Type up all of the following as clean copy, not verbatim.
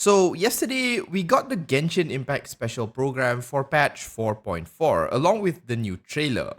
So, yesterday we got the Genshin Impact special program for patch 4.4 along with the new trailer.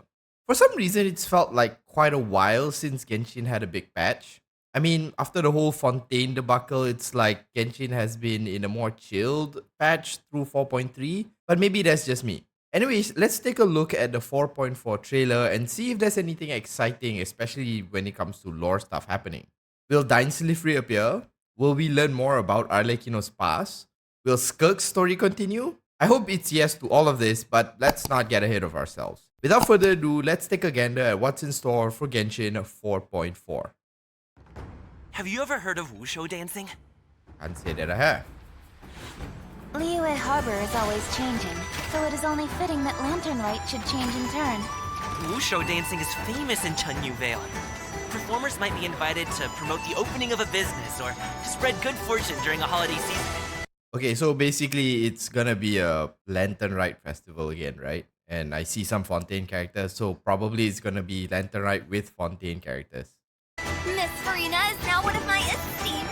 For some reason, it's felt like quite a while since Genshin had a big patch. I mean, after the whole Fontaine debacle, it's like Genshin has been in a more chilled patch through 4.3, but maybe that's just me. Anyways, let's take a look at the 4.4 trailer and see if there's anything exciting, especially when it comes to lore stuff happening. Will Dainsleif appear? Will we learn more about Arlecchino's past? Will Skirk's story continue? I hope it's yes to all of this, but let's not get ahead of ourselves. Without further ado, let's take a gander at what's in store for Genshin 4.4. Have you ever heard of wushu dancing? Can't say that I have. Liyue Harbor is always changing, so it is only fitting that Lantern Rite should change in turn. Wushu dancing is famous in Chunyu Vale. Performers might be invited to promote the opening of a business or to spread good fortune during a holiday season. Okay, so basically it's gonna be a Lantern Rite festival again, right? And I see some Fontaine characters, so probably it's gonna be Lantern Rite with Fontaine characters. Miss Farina is now one of my esteemed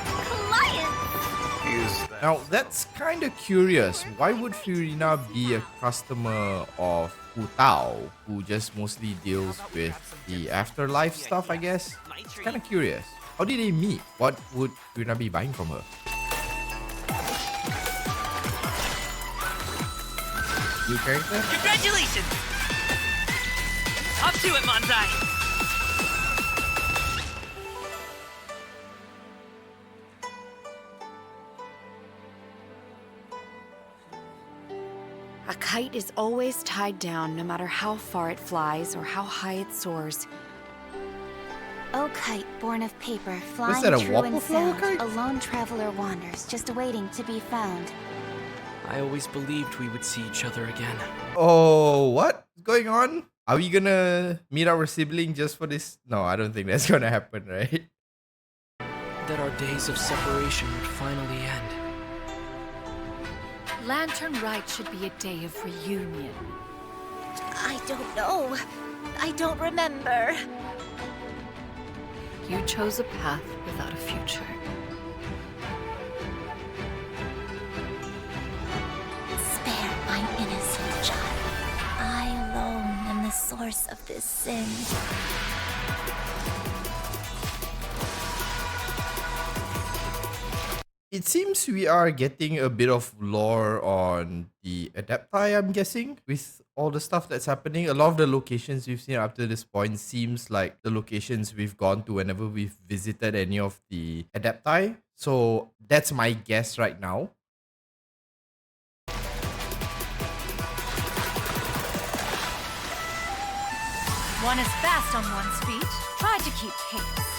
clients! Now, that's kind of curious. Why would Fiorina be a customer of Hu Tao, who just mostly deals with the afterlife stuff, I guess? It's kind of curious. How did they meet? What would Fiorina be buying from her? New character? Congratulations! Up to it, Manzai! A kite is always tied down no matter how far it flies or how high it soars. O kite born of paper, flying that, a true Wapple and flower sound, kite? a lone traveler wanders, just awaiting to be found. I always believed we would see each other again. Oh, what's going on? Are we gonna meet our sibling just for this? No, I don't think that's gonna happen, right? That our days of separation would finally end. Lantern Rite should be a day of reunion. I don't know. I don't remember. You chose a path without a future. Spare my innocent child. I alone am the source of this sin. It seems we are getting a bit of lore on the adepti, I'm guessing, with all the stuff that's happening. A lot of the locations we've seen up to this point seems like the locations we've gone to whenever we've visited any of the adepti. So that's my guess right now. One is fast on one's feet. Try to keep pace.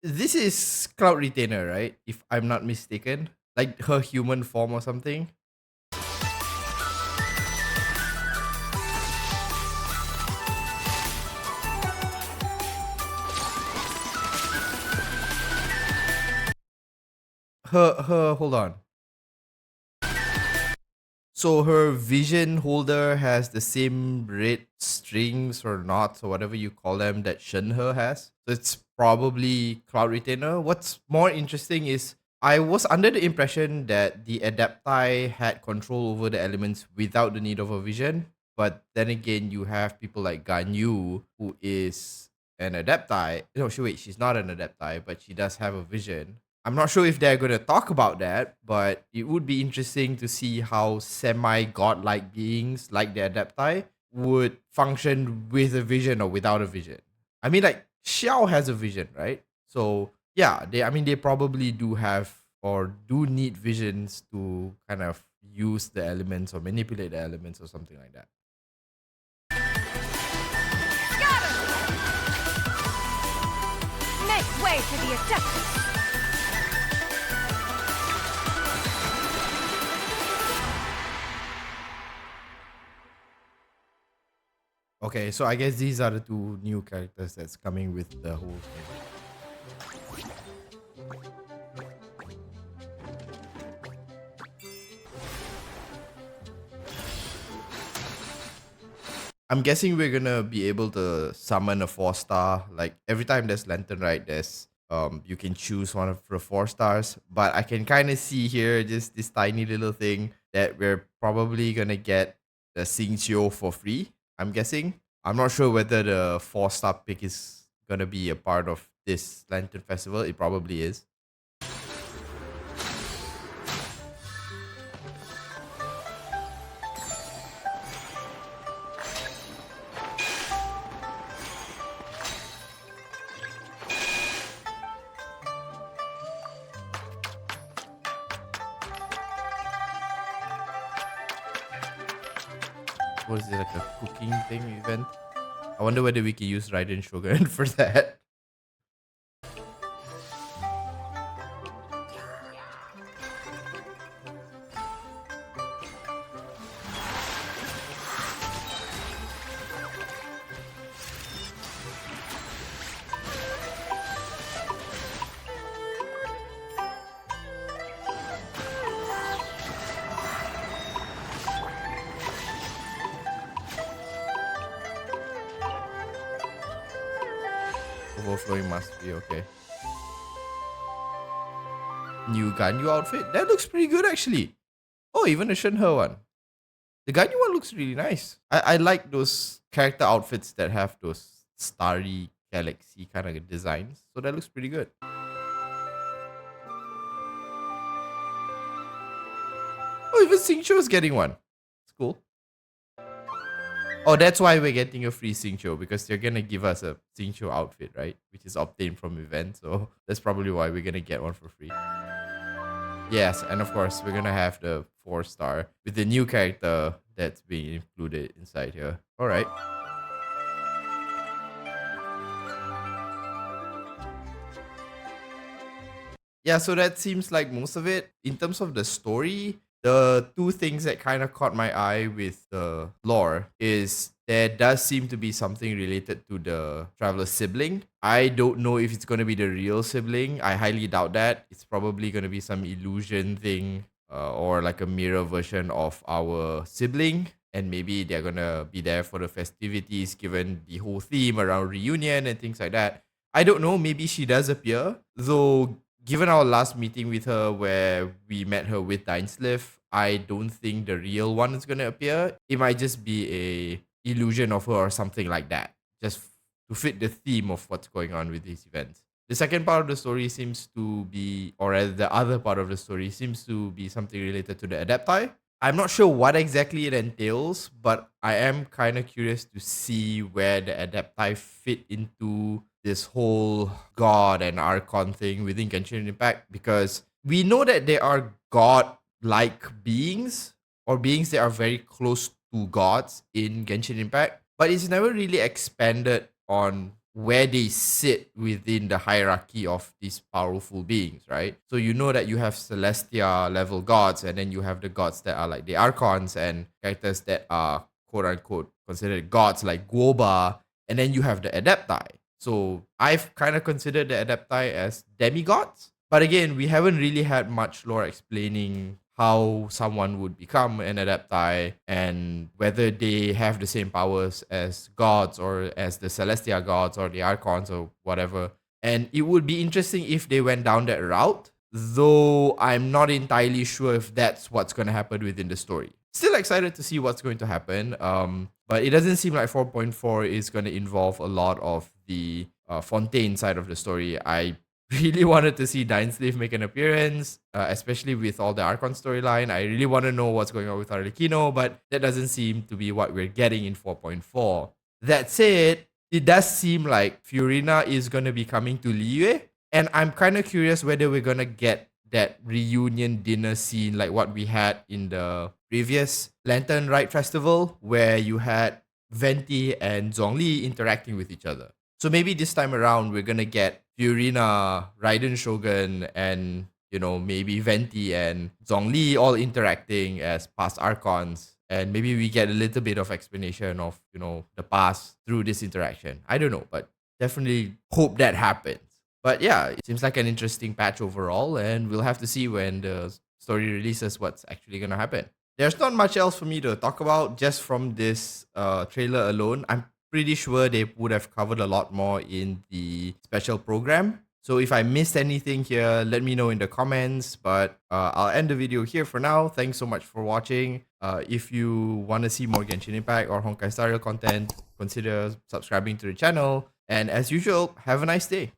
This is Cloud Retainer, right? If I'm not mistaken. Like her human form or something. Hold on. So her vision holder has the same red strings or knots or whatever you call them that Shenhe has. So it's probably Cloud Retainer. What's more interesting is I was under the impression that the Adepti had control over the elements without the need of a vision. But then again, you have people like Ganyu, who is an Adepti. No, she's not an Adepti, but she does have a vision. I'm not sure if they're going to talk about that, but it would be interesting to see how semi-godlike beings like the Adepti would function with a vision or without a vision. I mean, like, Xiao has a vision, right? So, yeah, they probably do have or do need visions to kind of use the elements or manipulate the elements or something like that. Make way for the adepti. Okay, so I guess these are the two new characters that's coming with the whole thing. I'm guessing we're gonna be able to summon a 4-star. Like every time there's Lantern Rite, there's you can choose one of the 4 stars. But I can kind of see here just this tiny little thing that we're probably gonna get the Xingqiu for free. I'm guessing. I'm not sure whether the 4-star pick is gonna be a part of this Lantern Festival. It probably is. What is it, like a cooking thing event? I wonder whether we can use Raiden Shogun for that. Overflowing mastery, okay. New Ganyu outfit? That looks pretty good actually. Oh, even the Shenhe one. The Ganyu one looks really nice. I like those character outfits that have those starry galaxy kind of designs. So that looks pretty good. Oh, even Xingqiu is getting one. It's cool. Oh, that's why we're getting a free Xingqiu, because they're gonna give us a Xingqiu outfit, right? Which is obtained from event. So that's probably why we're gonna get one for free. Yes, and of course we're gonna have the 4-star with the new character that's being included inside here. All right. Yeah, so that seems like most of it. In terms of the story, the 2 things that kind of caught my eye with the lore is there does seem to be something related to the traveler's sibling. I don't know if it's going to be the real sibling. I highly doubt that. It's probably going to be some illusion thing, or like a mirror version of our sibling. And maybe they're going to be there for the festivities given the whole theme around reunion and things like that. I don't know. Maybe she does appear. Though, given our last meeting with her where we met her with Dainsleif, I don't think the real one is going to appear. It might just be a illusion of her or something like that, just to fit the theme of what's going on with these events. The second part of the story seems to be, or rather the other part of the story seems to be something related to the adepti. I'm not sure what exactly it entails, but I am kind of curious to see where the adepti fit into this whole god and archon thing within Genshin Impact, because we know that they are god-like beings, or beings that are very close to gods in Genshin Impact, but it's never really expanded on where they sit within the hierarchy of these powerful beings, right? So you know that you have Celestia level gods, and then you have the gods that are like the archons and characters that are quote unquote considered gods like Guoba, and then you have the adepti. So I've kind of considered the adepti as demigods. But again, we haven't really had much lore explaining how someone would become an adepti and whether they have the same powers as gods or as the Celestia gods or the archons or whatever. And it would be interesting if they went down that route, though I'm not entirely sure if that's what's going to happen within the story. Still excited to see what's going to happen. But it doesn't seem like 4.4 is going to involve a lot of the Fontaine side of the story. I really wanted to see Dainsleif make an appearance, especially with all the Archon storyline. I really want to know what's going on with Arlecchino, but that doesn't seem to be what we're getting in 4.4. That said, it does seem like Fiorina is going to be coming to Liyue, and I'm kind of curious whether we're going to get that reunion dinner scene like what we had in the previous Lantern Rite Festival, where you had Venti and Zhongli interacting with each other. So maybe this time around, we're going to get Fiorina, Raiden Shogun, and, maybe Venti and Zhongli all interacting as past Archons. And maybe we get a little bit of explanation of, the past through this interaction. I don't know, but definitely hope that happens. But yeah, it seems like an interesting patch overall, and we'll have to see when the story releases what's actually going to happen. There's not much else for me to talk about just from this trailer alone. I'm pretty sure they would have covered a lot more in the special program. So if I missed anything here, let me know in the comments. But I'll end the video here for now. Thanks so much for watching. If you want to see more Genshin Impact or Honkai Star Rail content, consider subscribing to the channel. And as usual, have a nice day.